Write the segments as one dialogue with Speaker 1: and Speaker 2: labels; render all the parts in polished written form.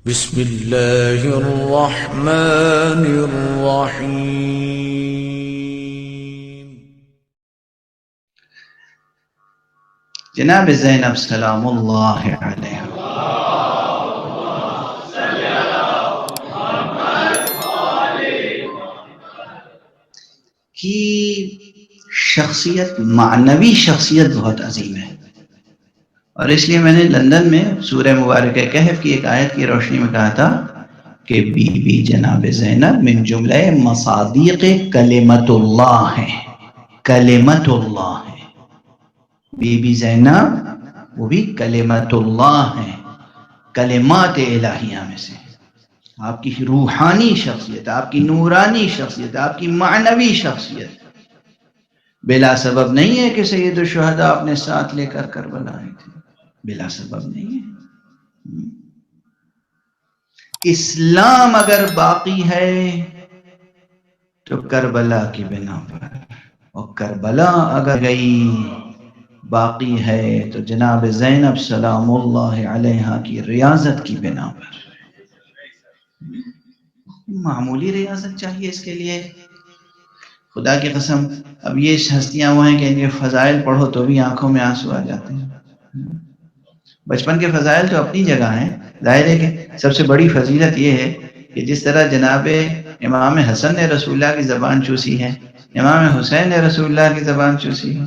Speaker 1: بسم اللہ الرحمن الرحیم۔
Speaker 2: جناب زینب سلام اللہ علیہ کی شخصیت، معنوی شخصیت بہت عظیم ہے، اور اس لیے میں نے لندن میں سورہ مبارکہ کہف کی ایک آیت کی روشنی میں کہا تھا کہ بی بی جناب زینب من جملہ مصادیق کلمت اللہ ہے، کلمت اللہ ہے۔ بی بی زینب وہ بھی کلمت اللہ ہے، کلمات الہیہ میں سے۔ آپ کی روحانی شخصیت، آپ کی نورانی شخصیت، آپ کی معنوی شخصیت بلا سبب نہیں ہے کہ سید الشہداء اپنے ساتھ لے کر کربلا آئے تھے، بلا سبب نہیں ہے۔ اسلام اگر باقی ہے تو کربلا کی بنا پر، اور کربلا اگر گئی باقی ہے تو جناب زینب سلام اللہ علیہ کی ریاضت کی بنا پر۔ معمولی ریاضت چاہیے اس کے لیے، خدا کی قسم۔ اب یہ ہستیاں وہ ہیں کہ ان کے فضائل پڑھو تو بھی آنکھوں میں آنسو آ جاتے ہیں۔ بچپن کے فضائل تو اپنی جگہ ہیں، ظاہر ہے کہ سب سے بڑی فضیلت یہ ہے کہ جس طرح جناب امام حسن نے رسول اللہ کی زبان چوسی ہے، امام حسین نے رسول اللہ کی زبان چوسی ہے،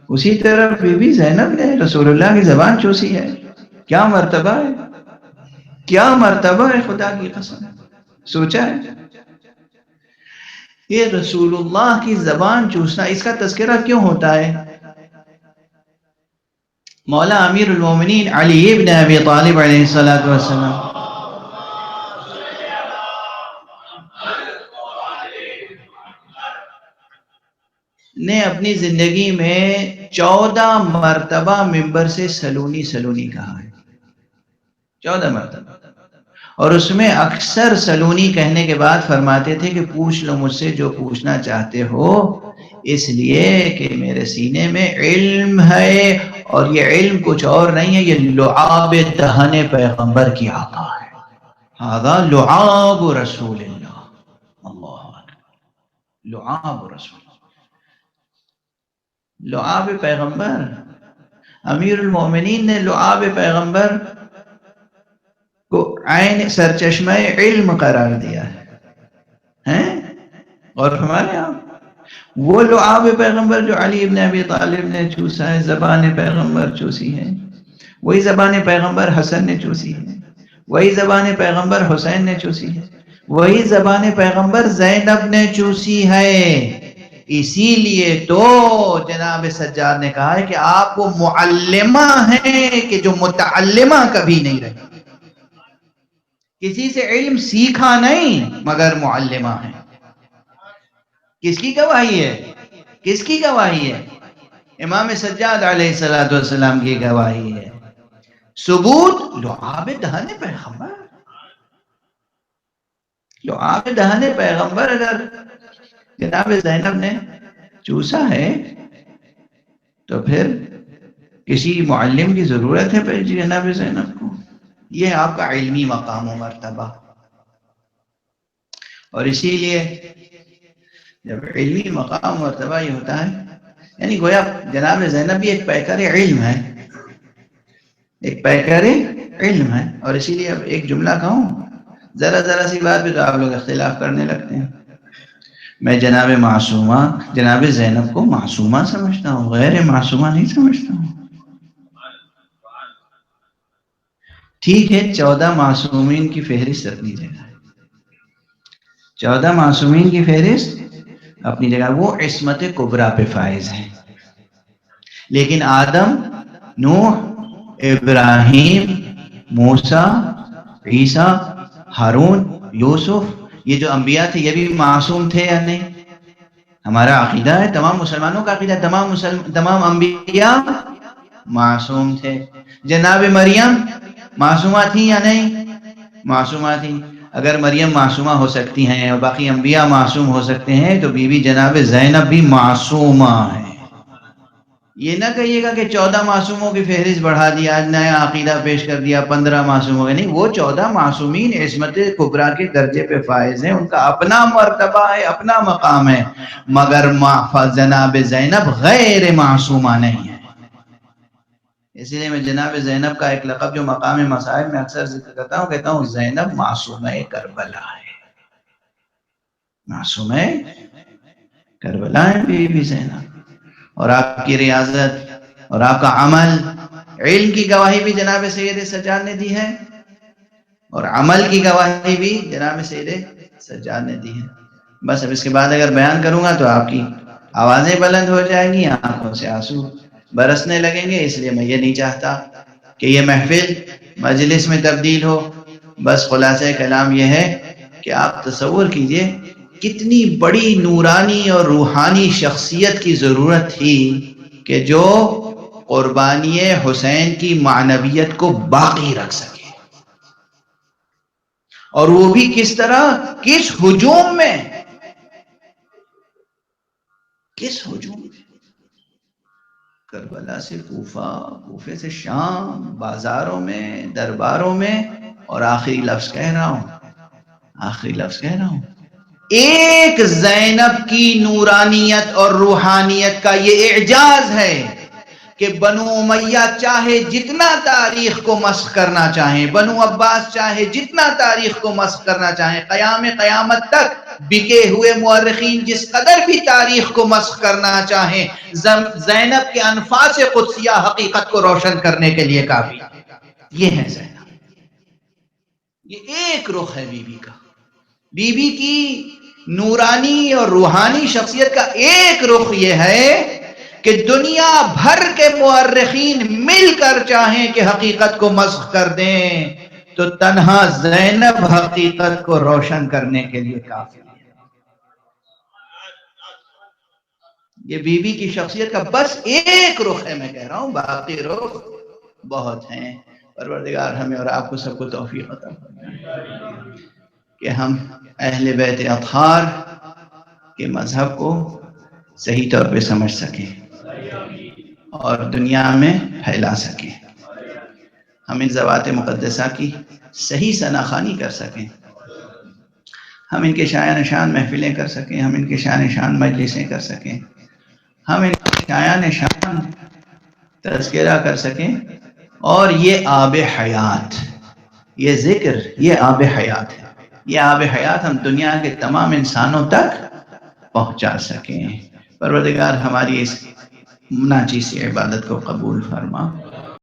Speaker 2: اسی طرح بی بی زینب نے رسول اللہ کی زبان چوسی ہے۔ کیا مرتبہ ہے، کیا مرتبہ ہے، خدا کی قسم۔ سوچا ہے یہ رسول اللہ کی زبان چوسنا، اس کا تذکرہ کیوں ہوتا ہے؟ مولا امیر المومنین علی ابن ابی طالب علیہ السلام نے اپنی زندگی میں 14 مرتبہ ممبر سے سلونی سلونی کہا ہے، 14 مرتبہ، اور اس میں اکثر سلونی کہنے کے بعد فرماتے تھے کہ پوچھ لو مجھ سے جو پوچھنا چاہتے ہو، اس لیے کہ میرے سینے میں علم ہے، اور یہ علم کچھ اور نہیں ہے، یہ لعاب دہن پیغمبر کی عطا ہے۔ ھذا لعاب رسول اللہ، اللہ اکبر، لعاب رسول اللہ، لعاب پیغمبر۔ امیر المومنین نے لعاب پیغمبر کو عین سرچشمہ علم قرار دیا ہے، اور ہمارے آپ وہ لعاب پیغمبر جو علی ابن ابی طالب نے چوسا ہے، زبان پیغمبر چوسی ہے، وہی زبان پیغمبر حسن نے چوسی ہے، وہی زبان پیغمبر حسین نے چوسی ہے، وہی زبان پیغمبر زینب نے چوسی ہے۔ اسی لیے تو جناب سجاد نے کہا ہے کہ آپ وہ معلمہ ہیں کہ جو متعلمہ کبھی نہیں رہی، کسی سے علم سیکھا نہیں مگر معلمہ ہیں۔ کس کی گواہی ہے، کس کی گواہی ہے؟ امام سجاد علیہ السلام کی گواہی ہے۔ ثبوت لعاب دہن پیغمبر، لعاب دہن پیغمبر اگر جناب زینب نے چوسا ہے تو پھر کسی معلم کی ضرورت ہے پھر جناب زینب کو؟ یہ آپ کا علمی مقام و مرتبہ، اور اسی لیے جب علمی مقام و مرتبہ یہ ہوتا ہے، یعنی گویا جناب زینب بھی ایک پیکر علم ہے، ایک پیکر علم ہے۔ اور اسی لیے اب ایک جملہ کہوں، ذرا سی بات بھی تو آپ لوگ اختلاف کرنے لگتے ہیں۔ میں جناب معصومہ، جناب زینب کو معصومہ سمجھتا ہوں، غیر معصومہ نہیں سمجھتا ہوں۔ ٹھیک ہے، 14 معصومین کی فہرست اپنی جگہ ہے، 14 معصومین کی فہرست اپنی جگہ، وہ عصمت کبریٰ پہ فائز ہیں، لیکن آدم، نوح، ابراہیم، موسیٰ، عیسیٰ، ہارون، یوسف، یہ جو انبیاء تھے یہ بھی معصوم تھے یا نہیں؟ ہمارا عقیدہ ہے، تمام مسلمانوں کا عقیدہ، تمام انبیاء معصوم تھے۔ جناب مریم معصومہ تھی یا نہیں؟ معصومہ تھی۔ اگر مریم معصومہ ہو سکتی ہیں اور باقی انبیاء معصوم ہو سکتے ہیں تو بی بی جناب زینب بھی معصومہ ہے۔ یہ نہ کہیے گا کہ 14 معصوموں کی فہرست بڑھا دیا، آج نیا عقیدہ پیش کر دیا، 15 معصوم ہو گئے. نہیں، وہ 14 معصومین عصمت کبریٰ کے درجے پہ فائز ہیں، ان کا اپنا مرتبہ ہے، اپنا مقام ہے، مگر جناب زینب غیر معصومہ نہیں ہے. اس لیے میں جناب زینب کا ایک لقب جو مقام مصائب میں اکثر ذکر کرتا ہوں، کہتا ہوں زینب معصومہ کربلا ہے. معصومہ کربلا ہے بی بی زینب. اور آپ کی ریاضت اور آپ کا عمل، علم کی گواہی بھی جناب سید سجاد نے دی ہے، اور عمل کی گواہی بھی جناب سید سجاد نے دی ہے. بس اب اس کے بعد اگر بیان کروں گا تو آپ کی آوازیں بلند ہو جائیں گی، آنکھوں سے آنسو برسنے لگیں گے. اس لیے میں یہ نہیں چاہتا کہ یہ محفل مجلس میں تبدیل ہو. بس خلاصہ کلام یہ ہے کہ آپ تصور کیجئے کتنی بڑی نورانی اور روحانی شخصیت کی ضرورت تھی کہ جو قربانی حسین کی معنویت کو باقی رکھ سکے. اور وہ بھی کس طرح، کس ہجوم میں، کس ہجوم میں، کربلا سے کوفہ، کوفے سے شام، بازاروں میں، درباروں میں. اور آخری لفظ کہہ رہا ہوں، ایک زینب کی نورانیت اور روحانیت کا یہ اعجاز ہے کہ بنو امیہ چاہے جتنا تاریخ کو مسخ کرنا چاہیں، بنو عباس چاہے جتنا تاریخ کو مسخ کرنا چاہیں، قیامت تک بکے ہوئے مورخین جس قدر بھی تاریخ کو مسخ کرنا چاہیں، زینب کے انفاس قدسیہ حقیقت کو روشن کرنے کے لیے کافی. یہ ہے زینب. یہ ایک رخ ہے بی بی کا. بی بی کی نورانی اور روحانی شخصیت کا ایک رخ یہ ہے کہ دنیا بھر کے مورخین مل کر چاہیں کہ حقیقت کو مسخ کر دیں تو تنہا زینب حقیقت کو روشن کرنے کے لیے کافی ہے. یہ بی بی کی شخصیت کا بس ایک رخ ہے، میں کہہ رہا ہوں باقی رخ بہت ہیں. پروردگار ہمیں اور آپ کو سب کو توفیق عطا فرمائے کہ ہم اہل بیت اطہار کے مذہب کو صحیح طور پہ سمجھ سکیں اور دنیا میں پھیلا سکیں. ہم ان ذوات مقدسہ کی صحیح شناخوانی کر سکیں، ہم ان کے شایان شان محفلیں کر سکیں، ہم ان کے شایان شان مجلسیں کر سکیں، ہم ان کے شایان شان تذکرہ کر سکیں. اور یہ آب حیات، یہ ذکر، یہ آب حیات ہے. یہ آب حیات ہم دنیا کے تمام انسانوں تک پہنچا سکیں. پروردگار ہماری اس ناچیز عبادت کو قبول فرما.